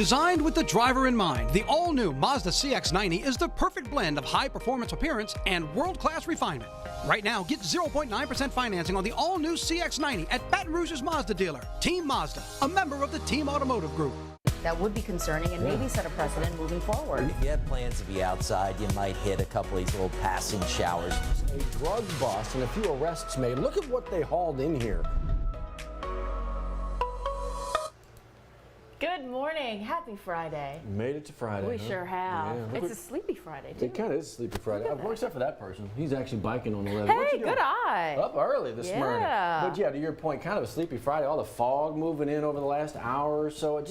Designed with the driver in mind, the all-new Mazda CX-90 is the perfect blend of high-performance appearance and world-class refinement. Right now, get 0.9% financing on the all-new CX-90 at Baton Rouge's Mazda dealer. Team Mazda, a member of the Team Automotive Group. That would be concerning and maybe set a precedent moving forward. If you have plans to be outside, you might hit a couple of these little passing showers. A drug bust and a few arrests made. Look at what they hauled in here. Good morning. Happy Friday. Made it to Friday. We sure have. Yeah. It's a sleepy Friday, too. It kind of is a sleepy Friday. Well, except for that person. He's actually biking on the levee. Hey, good eye. Up early this morning. Yeah. But yeah, to your point, kind of a sleepy Friday. All the fog moving in over the last hour or so.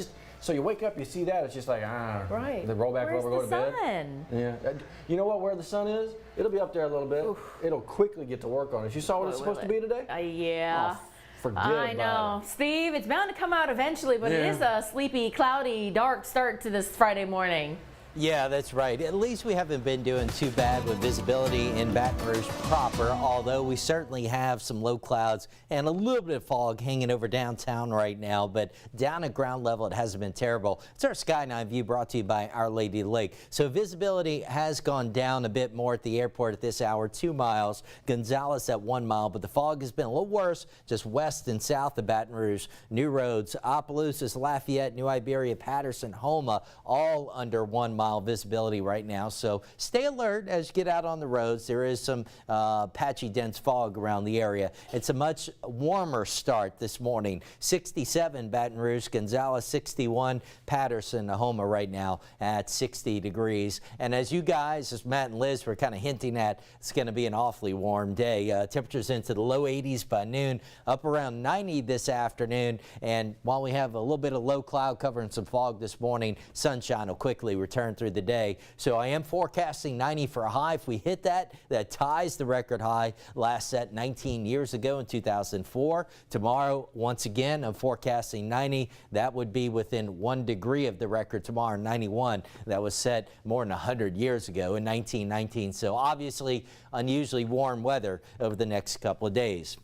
So you wake up, you see that, it's just like, right. They roll back over, go to bed. Sun? Yeah. You know what, where the sun is? It'll be up there a little bit. Oof. It'll quickly get to work on it. You saw what it's supposed to be today? Yeah. Oh, forget I know. about it. Steve, it's bound to come out eventually, but it is a sleepy, cloudy, dark start to this Friday morning. Yeah, that's right. At least we haven't been doing too bad with visibility in Baton Rouge proper, although we certainly have some low clouds and a little bit of fog hanging over downtown right now, but down at ground level it hasn't been terrible. It's our Skyline view brought to you by Our Lady of the Lake. So visibility has gone down a bit more at the airport at this hour, 2 miles. Gonzales at 1 mile, but the fog has been a little worse just west and south of Baton Rouge. New roads, Opelousas, Lafayette, New Iberia, Patterson, Homa, all under 1 mile visibility right now, so stay alert as you get out on the roads. There is some patchy dense fog around the area. It's a much warmer start this morning. 67 Baton Rouge, Gonzales 61, Patterson, Homa right now at 60 degrees. And as you guys, as Matt and Liz were kind of hinting at, it's going to be an awfully warm day. Temperatures into the low 80s by noon, up around 90 this afternoon. And while we have a little bit of low cloud cover and some fog this morning, sunshine will quickly return through the day. So I am forecasting 90 for a high. If we hit that, that ties the record high last set 19 years ago in 2004. Tomorrow, once again, I'm forecasting 90. That would be within 1 degree of the record tomorrow, 91. That was set more than 100 years ago in 1919. So obviously unusually warm weather over the next couple of days.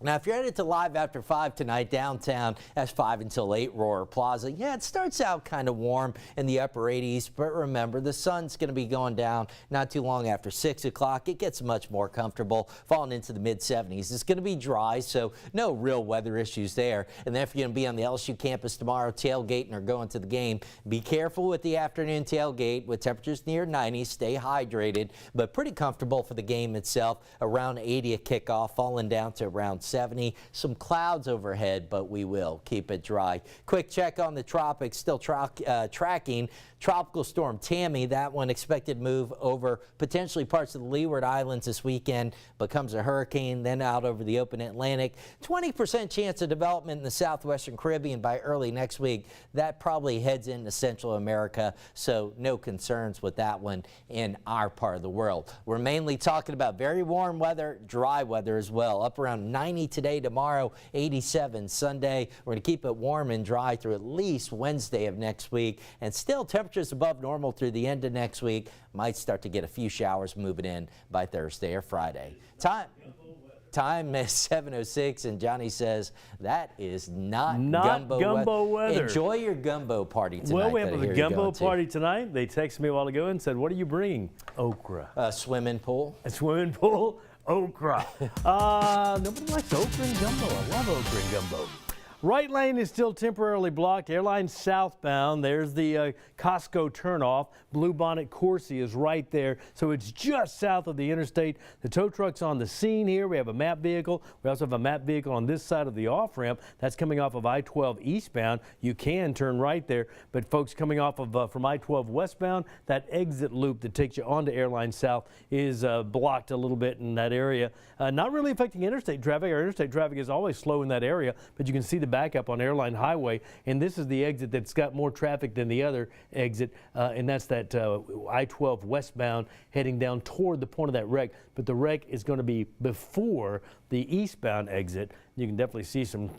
Now, if you're headed to Live After 5 tonight downtown, that's 5 until 8, Roar Plaza. Yeah, it starts out kind of warm in the upper 80s, but remember, the sun's going to be going down not too long after 6 o'clock. It gets much more comfortable, falling into the mid-70s. It's going to be dry, so no real weather issues there. And then if you're going to be on the LSU campus tomorrow, tailgating or going to the game, be careful with the afternoon tailgate with temperatures near 90. Stay hydrated, but pretty comfortable for the game itself. Around 80 at kickoff, falling down to around 70. Some clouds overhead, but we will keep it dry. Quick check on the tropics, still tracking Tropical Storm Tammy. That one expected to move over potentially parts of the Leeward Islands this weekend, becomes a hurricane, then out over the open Atlantic. 20% chance of development in the southwestern Caribbean by early next week. That probably heads into Central America, so no concerns with that one in our part of the world. We're mainly talking about very warm weather, dry weather as well. Up around 90 today, tomorrow 87 Sunday. We're going to keep it warm and dry through at least Wednesday of next week, and still temperatures above normal through the end of next week. Might start to get a few showers moving in by Thursday or Friday. Time is 7:06, and Johnny says that is not gumbo weather. Enjoy your gumbo party tonight. Well, we have a gumbo party tonight. They texted me a while ago and said, "What are you bringing?" Okra. A swimming pool. A swimming pool. Okra. Nobody likes okra and gumbo. I love okra and gumbo. Right lane is still temporarily blocked. Airline southbound. There's the Costco turnoff. Bluebonnet Coursey is right there. So it's just south of the interstate. The tow truck's on the scene here. We have a MAP vehicle. We also have a MAP vehicle on this side of the off-ramp. That's coming off of I-12 eastbound. You can turn right there. But folks coming off of from I-12 westbound, that exit loop that takes you onto Airline South is blocked a little bit in that area. Not really affecting interstate traffic. Our interstate traffic is always slow in that area, but you can see the backup on Airline Highway, and this is the exit that's got more traffic than the other exit, and that's that I-12 westbound heading down toward the point of that wreck. But the wreck is going to be before the eastbound exit You can definitely see some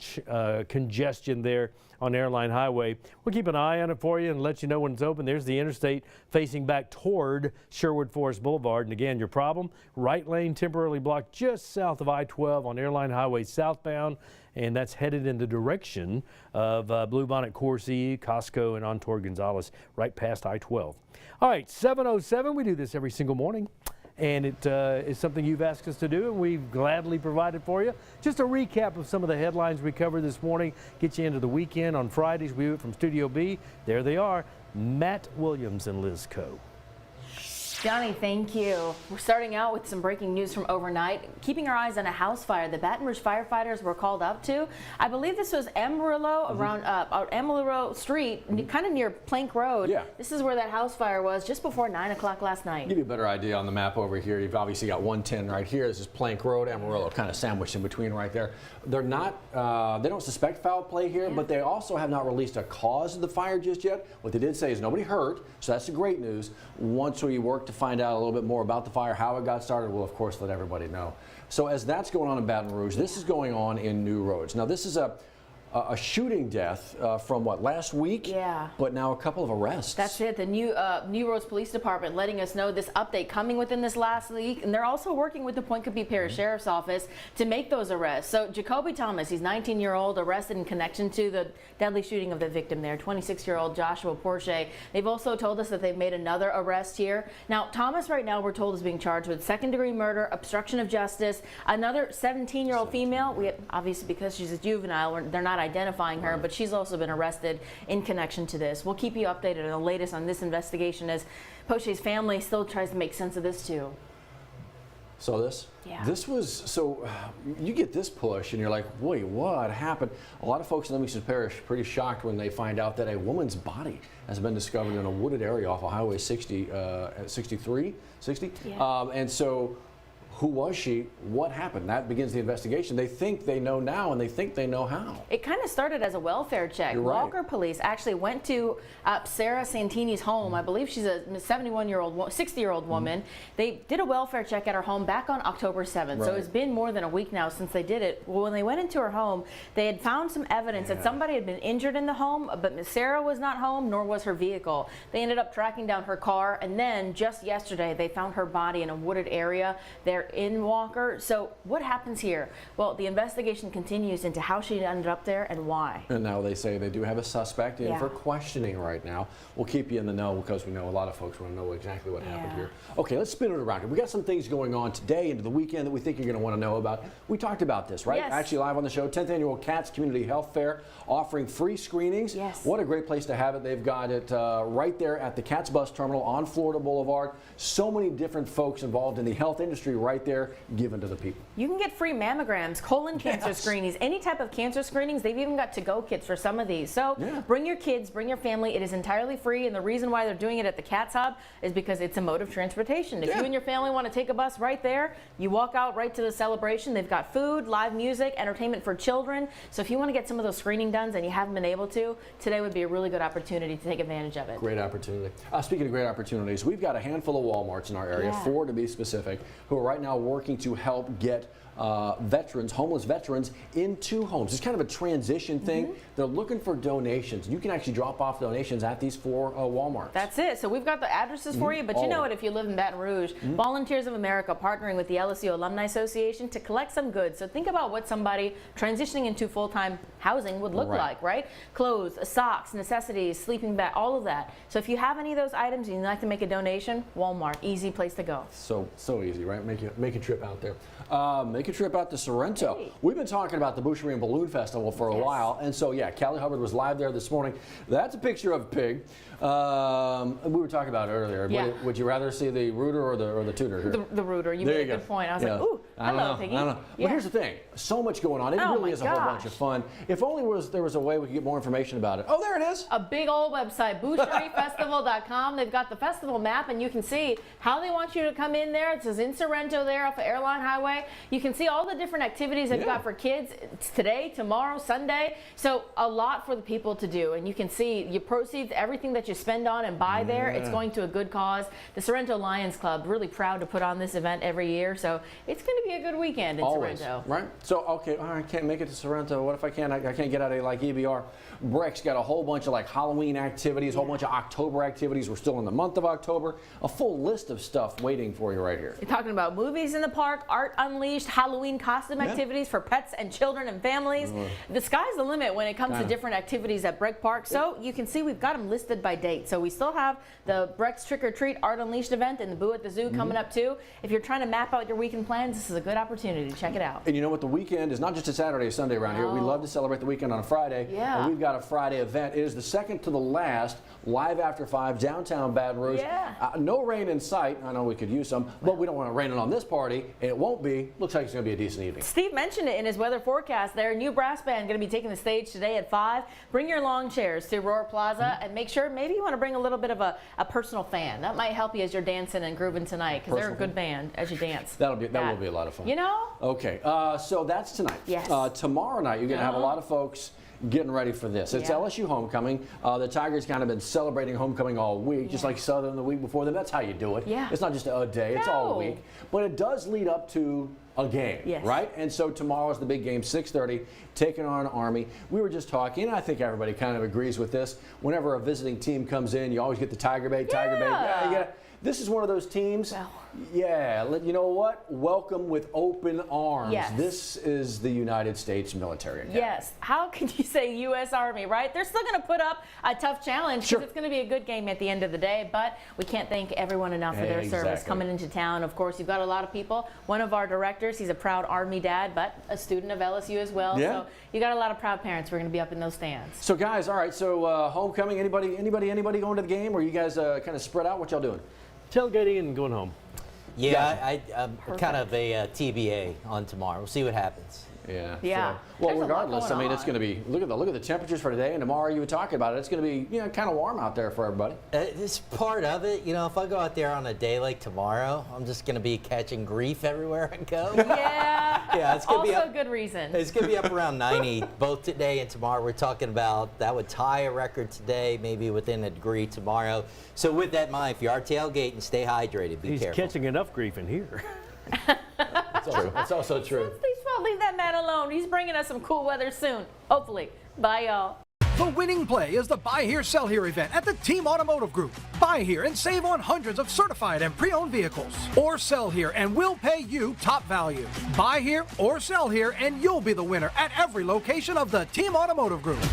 congestion there on Airline Highway. We'll keep an eye on it for you and let you know when it's open. There's the interstate facing back toward Sherwood Forest Boulevard. And again, your problem, right lane temporarily blocked just south of I-12 on Airline Highway southbound, and that's headed in the direction of Bluebonnet, Coursey, Costco, and on toward Gonzales, right past I-12. All right, 7:07. We do this every single morning, and it is something you've asked us to do, and we've gladly provided for you. Just a recap of some of the headlines we covered this morning. Get you into the weekend. On Fridays, we do it from Studio B. There they are, Matt Williams and Liz Coe. Johnny, thank you. We're starting out with some breaking news from overnight. Keeping our eyes on a house fire the Baton Rouge firefighters were called up to. I believe this was Amarillo, around Amarillo Street, kind of near Plank Road. Yeah. This is where that house fire was just before 9 o'clock last night. Give you a better idea on the map over here. You've obviously got 110 right here. This is Plank Road, Amarillo, kind of sandwiched in between right there. They're not, they don't suspect foul play here, but they also have not released a cause of the fire just yet. What they did say is nobody hurt, so that's the great news. Once we work to find out a little bit more about the fire, how it got started, we'll of course let everybody know. So as that's going on in Baton Rouge, this is going on in New Roads. Now this is a shooting death from what, last week? Yeah. But now a couple of arrests. That's it. The New Roads Police Department letting us know this update coming within this last week, and they're also working with the Point Coupee Parish Sheriff's Office to make those arrests. So Jacoby Thomas, he's 19-year-old, arrested in connection to the deadly shooting of the victim there, 26-year-old Joshua Porsche. They've also told us that they've made another arrest here. Now Thomas right now we're told is being charged with second-degree murder, obstruction of justice. Another 17-year-old female, obviously because she's a juvenile, they're not identifying her, but she's also been arrested in connection to this. We'll keep you updated on the latest on this investigation as Poche's family still tries to make sense of this too. So this? Yeah. This was, so you get this push and you're like, wait, what happened? A lot of folks in Livingston Parish are pretty shocked when they find out that a woman's body has been discovered in a wooded area off of Highway 60, 60? Yeah. And so who was she? What happened? That begins the investigation. They think they know now, and they think they know how. It kind of started as a welfare check. You're right. Walker police actually went to Sarah Santini's home. I believe she's a 60-year-old woman. They did a welfare check at her home back on October 7th. So Right. it's been more than a week now since they did it. Well, when they went into her home, they had found some evidence that somebody had been injured in the home, but Miss Sarah was not home, nor was her vehicle. They ended up tracking down her car, and then just yesterday, they found her body in a wooded area there in Walker. So what happens here? Well, the investigation continues into how she ended up there and why. And now they say they do have a suspect in Yeah. for questioning right now. We'll keep you in the know because we know a lot of folks want to know exactly what happened here. Okay, let's spin it around here. We got some things going on today into the weekend that we think you're going to want to know about. We talked about this, right? Yes. Actually live on the show, 10th Annual Cats Community Health Fair, offering free screenings. Yes. What a great place to have it. They've got it right there at the Cats Bus Terminal on Florida Boulevard. So many different folks involved in the health industry right there given to the people. You can get free mammograms, colon cancer screenings, any type of cancer screenings. They've even got to-go kits for some of these. So bring your kids, bring your family. It is entirely free, and the reason why they're doing it at the Cats Hub is because it's a mode of transportation. If you and your family want to take a bus right there, you walk out right to the celebration. They've got food, live music, entertainment for children. So if you want to get some of those screening done and you haven't been able to, today would be a really good opportunity to take advantage of it. Great opportunity. Speaking of great opportunities, we've got a handful of Walmarts in our area, 4 to be specific, who are right now working to help get veterans, homeless veterans, into homes. It's kind of a transition thing. They're looking for donations. You can actually drop off donations at these 4 Walmarts. That's it. So we've got the addresses for you, but you know what, if you live in Baton Rouge, Volunteers of America partnering with the LSU Alumni Association to collect some goods. So think about what somebody transitioning into full-time housing would look like, right? Clothes, socks, necessities, sleeping bag, all of that. So if you have any of those items and you'd like to make a donation, Walmart, easy place to go. So easy, right? Make a trip out there. Make a trip out to Sorrento. Hey. We've been talking about the Boucherie and Balloon Festival for a while, and so yeah, Callie Hubbard was live there this morning. That's a picture of a pig. We were talking about it earlier. Yeah. Would you rather see the rooter or the tutor here? The rooter. You made a good point. I was like, ooh, hello, Piggy. I don't know. But here's the thing. So much going on. It really is a whole bunch of fun. If only there was a way we could get more information about it. Oh, there it is. A big old website, boucheriefestival.com. They've got the festival map, and you can see how they want you to come in there. It says in Sorrento there off of Airline Highway. You can can see all the different activities they've got for kids. It's today, tomorrow, Sunday. So a lot for the people to do. And you can see your proceeds, everything that you spend on and buy there, it's going to a good cause. The Sorrento Lions Club, really proud to put on this event every year. So it's going to be a good weekend in Sorrento. Right? So, okay, all right, I can't make it to Sorrento. What if I can't? I can't get out of like EBR. Breck's got a whole bunch of like Halloween activities, a whole bunch of October activities. We're still in the month of October. A full list of stuff waiting for you right here. You're talking about movies in the park, art unleashed, Halloween costume activities for pets and children and families. The sky's the limit when it comes to different activities at Breck Park. So you can see we've got them listed by date. So we still have the Breck's Trick or Treat Art Unleashed event and the Boo at the Zoo coming up too. If you're trying to map out your weekend plans, this is a good opportunity to check it out. And you know what? The weekend is not just a Saturday or Sunday around here. We love to celebrate the weekend on a Friday. Yeah. And we've got a Friday event. It is the second to the last live after 5 downtown Baton Rouge. No rain in sight. I know we could use some, but we don't want to rain it on this party, and it won't be. Looks like it's going to be a decent evening. Steve mentioned it in his weather forecast there. New brass band going to be taking the stage today at 5. Bring your lawn chairs to Roar Plaza and make sure maybe you want to bring a little bit of a personal fan. That might help you as you're dancing and grooving tonight because they're a good band as you dance. That will be a lot of fun. You know? Okay, so that's tonight. Yes. Tomorrow night, you're going to have a lot of folks getting ready for this. It's LSU homecoming. The Tigers kind of been celebrating homecoming all week, just like Southern the week before them. That's how you do it. It's not just a day, it's all week. But it does lead up to a game, right? And so tomorrow's the big game, 6:30, taking on Army. We were just talking, and I think everybody kind of agrees with this. Whenever a visiting team comes in, you always get the Tiger bait, Tiger bait. Yeah, you get. This is one of those teams. You know what? Welcome with open arms. This is the United States Military Academy. How can you say U.S. Army, right? They're still going to put up a tough challenge because it's going to be a good game at the end of the day, but we can't thank everyone enough for their service coming into town. Of course, you've got a lot of people. One of our directors, he's a proud Army dad, but a student of LSU as well. So you got a lot of proud parents who are going to be up in those stands. So guys, all right, so homecoming, anybody going to the game, or you guys kind of spread out? What y'all doing? Tailgating and going home. I'm kind of a TBA on tomorrow. We'll see what happens. Well, regardless, I mean, it's going to be, look at the temperatures for today and tomorrow. You were talking about it. It's going to be, kind of warm out there for everybody. It's part of it. If I go out there on a day like tomorrow, I'm just going to be catching grief everywhere I go. It's going to be a good reason. It's going to be up around 90 both today and tomorrow. We're talking about that would tie a record today, maybe within a degree tomorrow. So with that in mind, if you are tailgating, stay hydrated. Be careful. He's catching enough grief in here. That's also true. Leave that man alone. He's bringing us some cool weather soon. Hopefully. Bye, y'all. The winning play is the Buy Here, Sell Here event at the Team Automotive Group. Buy here and save on hundreds of certified and pre-owned vehicles. Or sell here and we'll pay you top value. Buy here or sell here and you'll be the winner at every location of the Team Automotive Group.